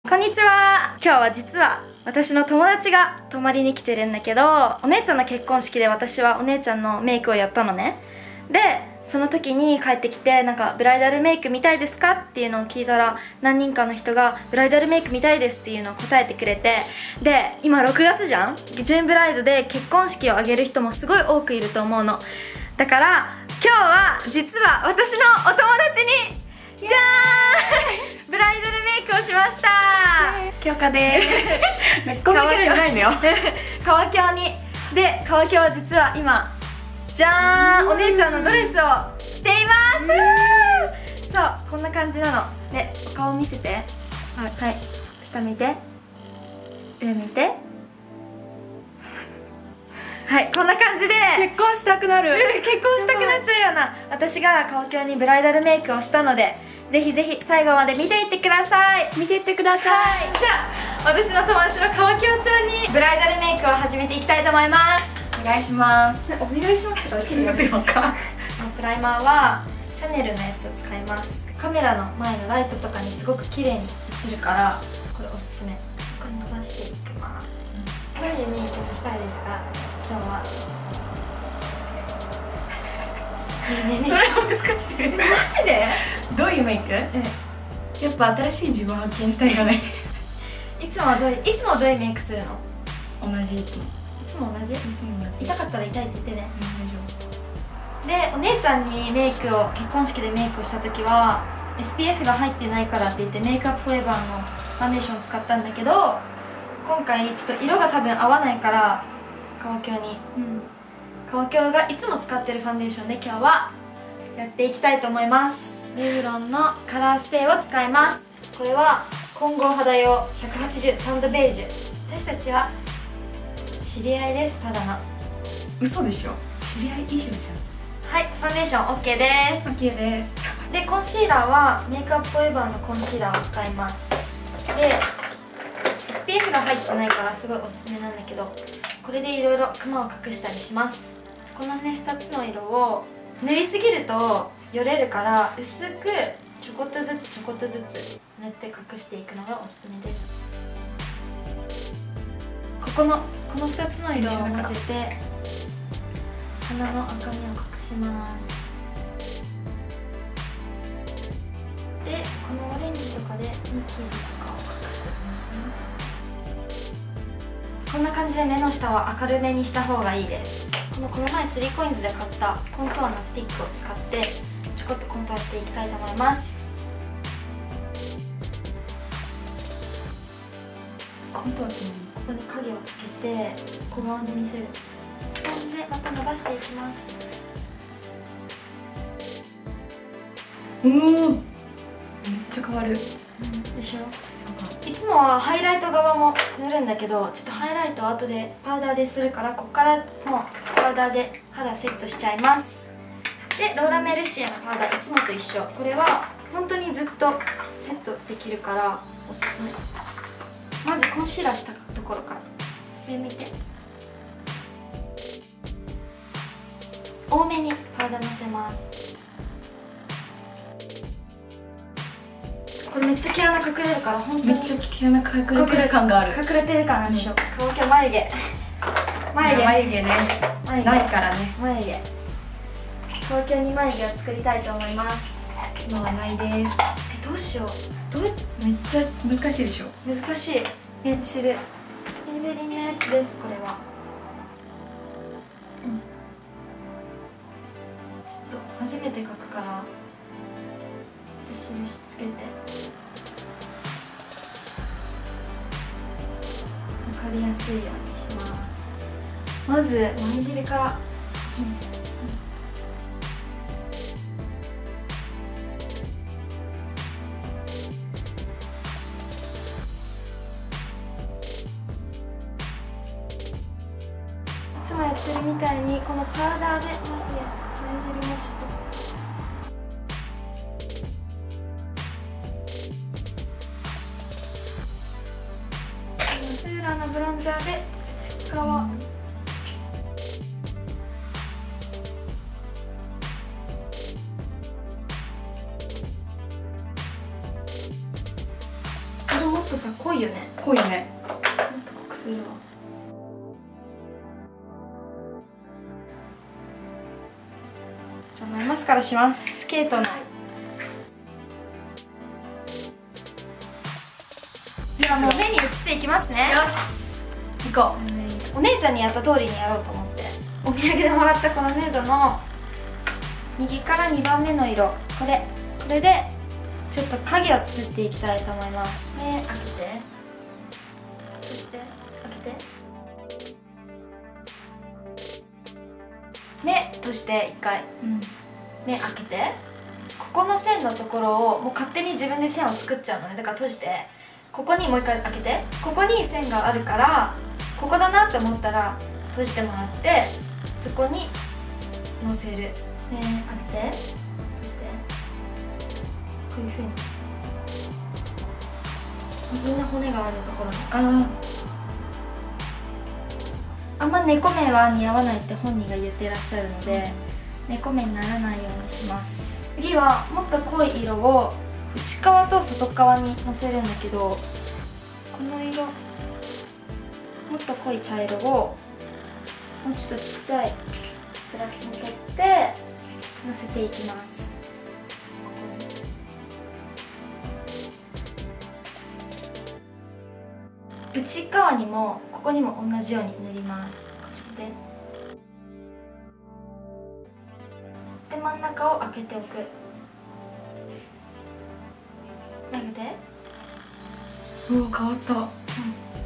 こんにちは。今日は実は私の友達が泊まりに来てるんだけど、お姉ちゃんの結婚式で私はお姉ちゃんのメイクをやったのね。でその時に帰ってきて、なんかブライダルメイク見たいですかっていうのを聞いたら、何人かの人がブライダルメイク見たいですっていうのを答えてくれて、で今6月じゃん。ジューンブライドで結婚式を挙げる人もすごい多くいると思うの。だから今日は実は私のお友達にじゃーんブライダルメイクをしました。京香でーす。こんなキャラじゃないのよ。川京に。で川京は実は今じゃーんお姉ちゃんのドレスを着ています。そうこんな感じなので、お顔見せて。はい、下見て、上見て。はい、こんな感じで結婚したくなる。結婚したくなっちゃうような私が川京にブライダルメイクをしたので、ぜひぜひ最後まで見ていってください。見ていってください。じゃあ私の友達の川京ちゃんにブライダルメイクを始めていきたいと思います。お願いします。お願いしますとか言ってよ。プライマーはシャネルのやつを使います。カメラの前のライトとかにすごく綺麗に映るから、これおすすめ。これ伸ばしていきます。どういうメイクにしたいですか今日は。それは難しい。マジでどういうメイク？やっぱ新しい自分を発見したいよね。いつもどういうメイクするの？同じいつも同じ。痛かったら痛いって言ってね。大丈夫。でお姉ちゃんに結婚式でメイクをした時は SPF が入ってないからって言ってメイクアップフォーエバーのファンデーションを使ったんだけど、今回ちょっと色が多分合わないから川京に、川京がいつも使ってるファンデーションで今日はやっていきたいと思います。レブロンのカラーステイを使います。これは混合肌用180サンドベージュ。私たちは知り合いです。ただの嘘でしょ。知り合い以上じはい、ファンデーション OK です。 ゃん。 OK です。でコンシーラーはメイクアップフォーエバーのコンシーラーを使います。で SPF が入ってないからすごいおすすめなんだけど、これでいろいろクマを隠したりします。このね2つの色を塗りすぎるとよれるから、薄くちょこっとずつちょこっとずつ塗って隠していくのがおすすめです。この2つの色を混ぜて鼻の赤みを隠します。でこのオレンジとかでニキビとかを隠す。こんな感じで目の下は明るめにした方がいいです。この前 3COINS で買ったコントゥアのスティックを使ってちょこっとコントゥアしていきたいと思います。コントゥアってここに影をつけて小顔に見せる。スポンジでまた伸ばしていきます。めっちゃ変わる。でしょ。いつもはハイライト側も塗るんだけど、ちょっとハイライトは後でパウダーでするから、ここからもうパウダーで肌セットしちゃいます。でローラメルシアのパウダーいつもと一緒。これは本当にずっとセットできるからおすすめ。まずコンシーラーしたところから上見て、多めにパウダーのせます。これめっちゃ毛穴隠れるから、本当にめっちゃ毛穴隠れてる感がある。隠れてる感あるでしょ。顔毛眉毛ねないからね。眉毛顔毛に眉毛を作りたいと思います。今はないです。どうしよう。めっちゃ難しいでしょ。難しい。ペンシルメイベリンのやつです。これはちょっと初めて描くからちょっと印つけて分かりやすいようにします。まず眉尻から始めて。いつもやってるみたいにこのパウダーで眉尻もちょっとフーラーのブロンザーで内側、色もっとさ濃いよね。濃いね。もっと濃くするわ。じゃあマスカラします。ケイトの。じゃあもう目に移っていきますね。よし、行こお姉ちゃんにやった通りにやろうと思って、お土産でもらったこのヌードの右から2番目の色、これでちょっと影を作っていきたいと思います。目開けて、そして開けて、目閉じて1回、目開けて、ここの線のところをもう勝手に自分で線を作っちゃうのね。だから閉じて、ここにもう1回開けて、ここに線があるから、ここだなって思ったら閉じてもらって、そこにのせる。目開けて、閉じて、こういうふうにみんな骨があるところに、あんま猫目は似合わないって本人が言ってらっしゃるので、猫目にならないようにします。次はもっと濃い色を内側と外側にのせるんだけど、この色もっと濃い茶色をもうちょっとちっちゃいブラシに取ってのせていきます。内側にもここにも同じように塗ります。こっちで真ん中を開けておく。開けて。うわ、変わった。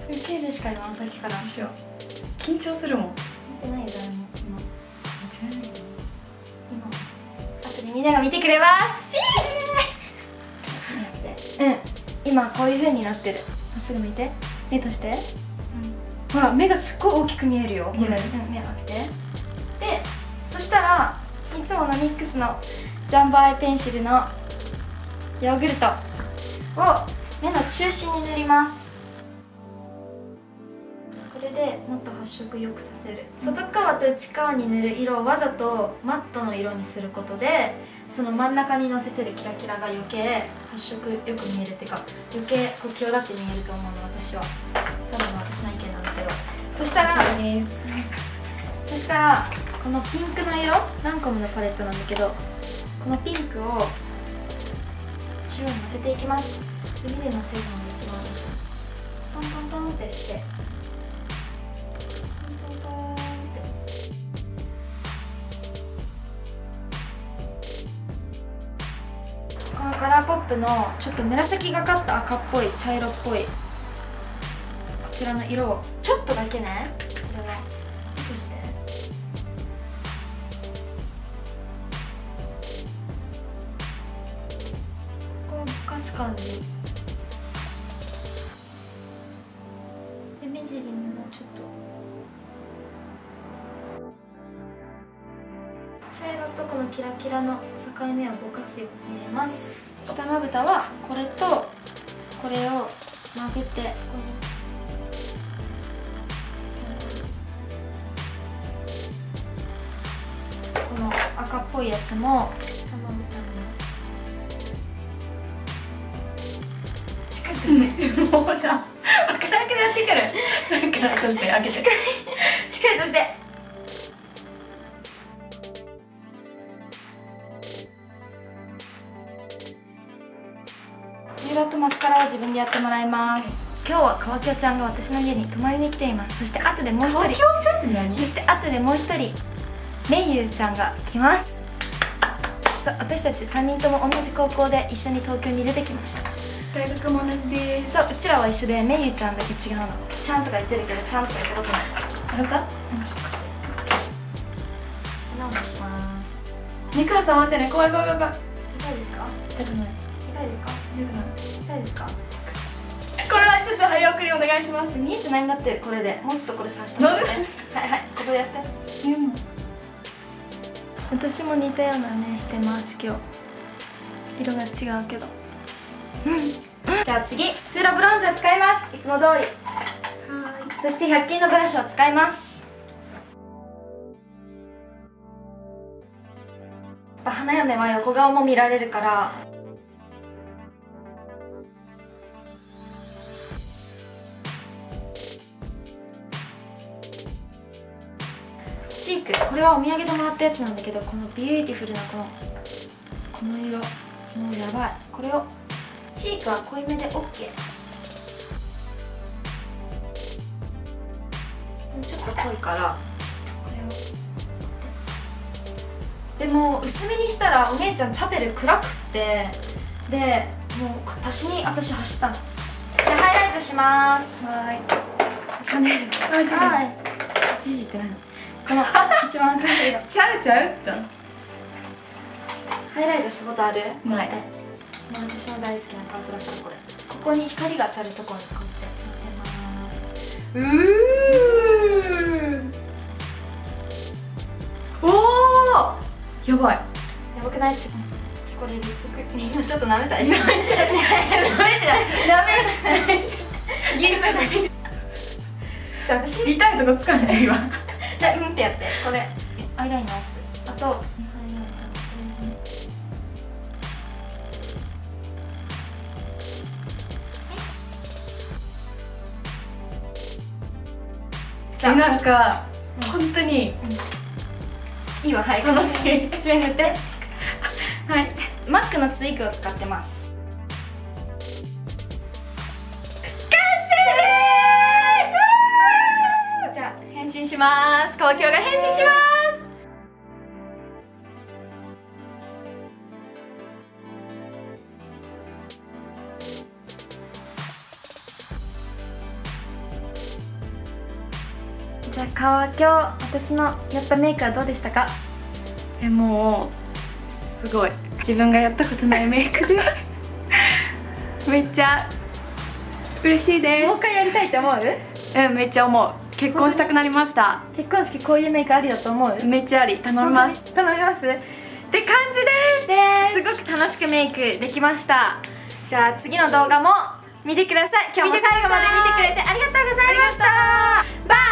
受けるしか今さっきからしよう。緊張するもん。見てないよ誰も今。間違いない。今後でみんなが見てくれます。今こういう風になってる。まっすぐ見て、目として、ほら目がすっごい大きく見えるよ。これ、目開けて。でそしたらいつものミックスのジャンボアイペンシルのヨーグルトを目の中心に塗ります。これでもっと発色よくさせる。外側と内側に塗る色をわざとマットの色にすることで、その真ん中にのせてるキラキラが余計発色よく見えるっていうか、余計こう際立って見えると思うの、私は。ただの私の意見なんだけど。そしたらこのピンクの色、ランコムのパレットなんだけど、このピンクを中央にのせていきます。指でのせるのが一番いい。トントントンってして、トントントンって、このカラーポップのちょっと紫がかった赤っぽい茶色っぽいこちらの色をちょっとだけね、これは移して、こうぼかす感じで、目尻にもちょっと茶色とこのキラキラの境目をぼかすように入れます。下まぶたはこれとこれを混ぜて、この赤っぽいやつも下まぶたにしっかりとしてもうさ、開けなくなってくる。それから閉じて開けて。しっかりとして。ビューラーとマスカラは自分でやってもらいます。今日は川京ちゃんが私の家に泊まりに来ています。そして後でもう一人、川京ちゃんって何？そして後でもう一人めいゆうちゃんが来ます。そう、私たち3人とも同じ高校で一緒に東京に出てきました。大学も同じです。そう、うちらは一緒でめいゆうちゃんだけ違うの。ちゃんとか言ってるけどちゃんとか言ったことない。あなた？もしかしてお直しします。肉は触ってね。怖い怖い怖い怖い。痛いですか？痛くない。痛いですか？痛くない。痛いですか？これはちょっと早送りお願いします。見えてないんだって。これでもうちょっとこれさしてなんで？はいはい、ここでやって。私も似たような目してます今日。色が違うけどじゃあ次、フードブロンズを使います。いつも通り。そして100均のブラシを使います。やっぱ花嫁は横顔も見られるから、ーク、これはお土産でもらったやつなんだけど、このビューティフルなこの色もうやばい。これをチークは濃いめで OK。 ちょっと濃いからこれを、でも薄めにしたらお姉ちゃんチャペル暗くって、でもう私走ったので、ハイライトします。はい、シャネル。はい、ジジって何？この一番赤い色ちゃうとハイライトしたことある？ない。私の大好きなパートだから、これここに光が当たるところにこうやっておお、やばい。やばくない？チョコレート今ちょっと舐めたでしょ。舐めギリさんじゃあ私痛いとこつかんない今。じゃあってやって、これアイライン直す。あとじゃあなんか本当にいいわ、はい、楽しい。口紅塗って。はい、マックのツイークを使ってます。じゃあ変身します。公共が変身します。じゃあ今日私のやったメイクはどうでしたか？もうすごい自分がやったことないメイクでめっちゃ嬉しいです。もう一回やりたいって思う？めっちゃ思う。結婚したくなりました。結婚式こういうメイクありだと思う？めっちゃあり。頼みます。頼みますって感じです。すごく楽しくメイクできました。じゃあ次の動画も見てください。今日も最後まで見てくれてありがとうございました。バイ。